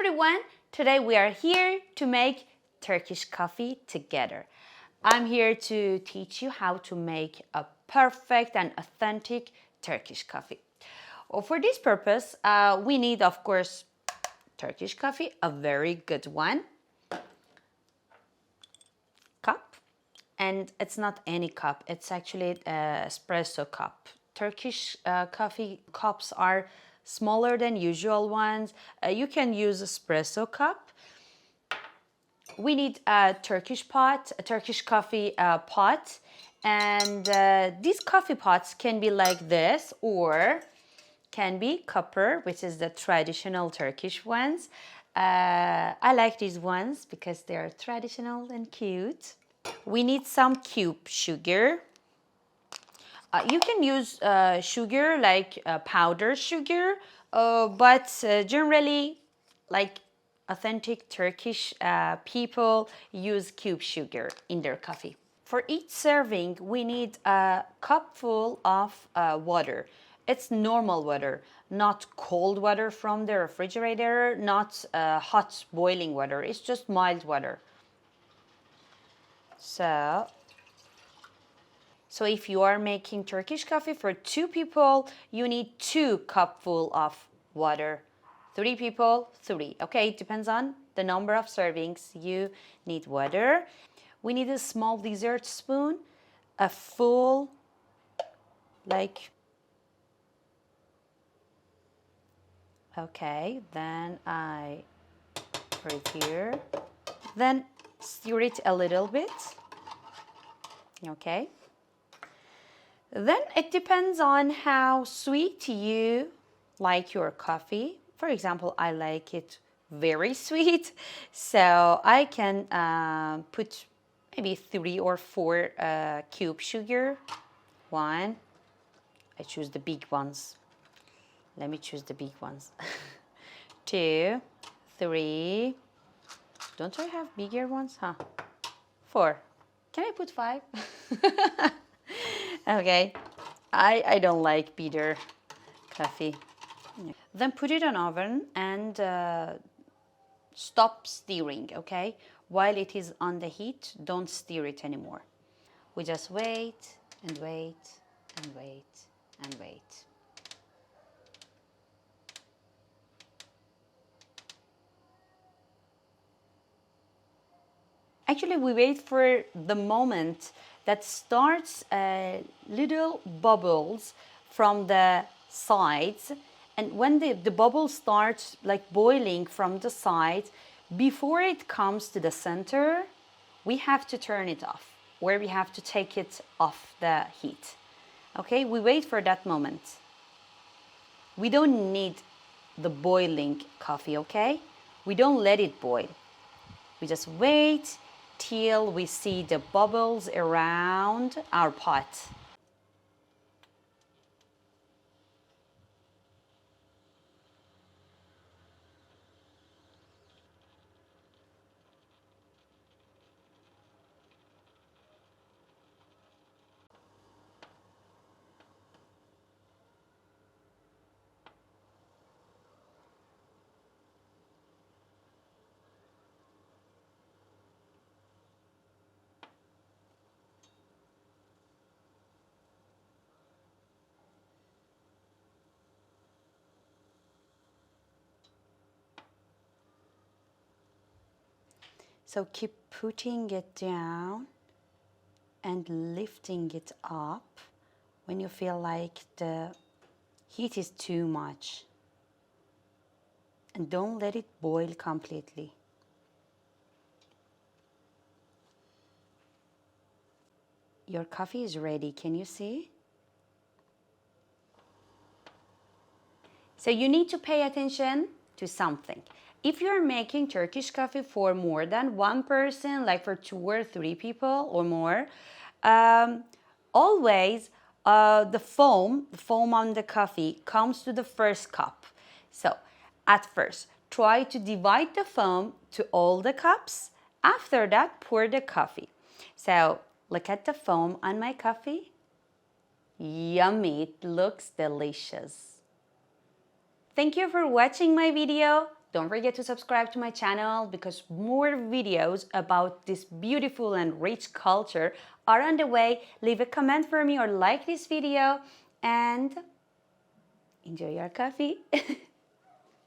everyone, today we are here to make Turkish coffee together. I'm here to teach you how to make a perfect and authentic Turkish coffee. Well, for this purpose, we need, of course, Turkish coffee, a very good one, cup, and it's not any cup, it's actually an espresso cup. Turkish coffee cups are smaller than usual ones. You can use espresso cup. We need a Turkish pot, a Turkish coffee pot, and these coffee pots can be like this or can be copper, which is the traditional Turkish ones. I like these ones because they are traditional and cute. We need some cube sugar. You can use sugar like powdered sugar, but generally, like authentic Turkish people use cube sugar in their coffee. For each serving, we need a cup full of water. It's normal water, not cold water from the refrigerator, not hot boiling water. It's just mild water. So if you are making Turkish coffee for 2 people, you need 2 cupful of water. 3 people, 3. Okay, it depends on the number of servings you need water. We need a small dessert spoon, a full, okay, then I put it here. Then stir it a little bit. Okay. Then it depends on how sweet you like your coffee. For example, I like it very sweet, so I can put maybe 3 or 4 cube sugar. 1, I choose the big ones. Let me choose the big ones. 2, 3. Don't I have bigger ones? 4. Can I put 5? Okay, I don't like bitter coffee. Then put it on oven and stop stirring, okay? While it is on the heat, don't stir it anymore. We just wait and wait and wait and wait. Actually, we wait for the moment that starts little bubbles from the sides. And when the bubbles start like boiling from the sides, before it comes to the center, we have to turn it off, where we have to take it off the heat. Okay, we wait for that moment. We don't need the boiling coffee, okay? We don't let it boil. We just wait till we see the bubbles around our pot. So keep putting it down and lifting it up when you feel like the heat is too much. And don't let it boil completely. Your coffee is ready, can you see? So you need to pay attention to something. If you're making Turkish coffee for more than one person, like for 2 or 3 people or more, always the foam on the coffee comes to the first cup. So at first, try to divide the foam to all the cups. After that, pour the coffee. So look at the foam on my coffee. Yummy, it looks delicious. Thank you for watching my video. Don't forget to subscribe to my channel because more videos about this beautiful and rich culture are on the way. Leave a comment for me or like this video and enjoy your coffee.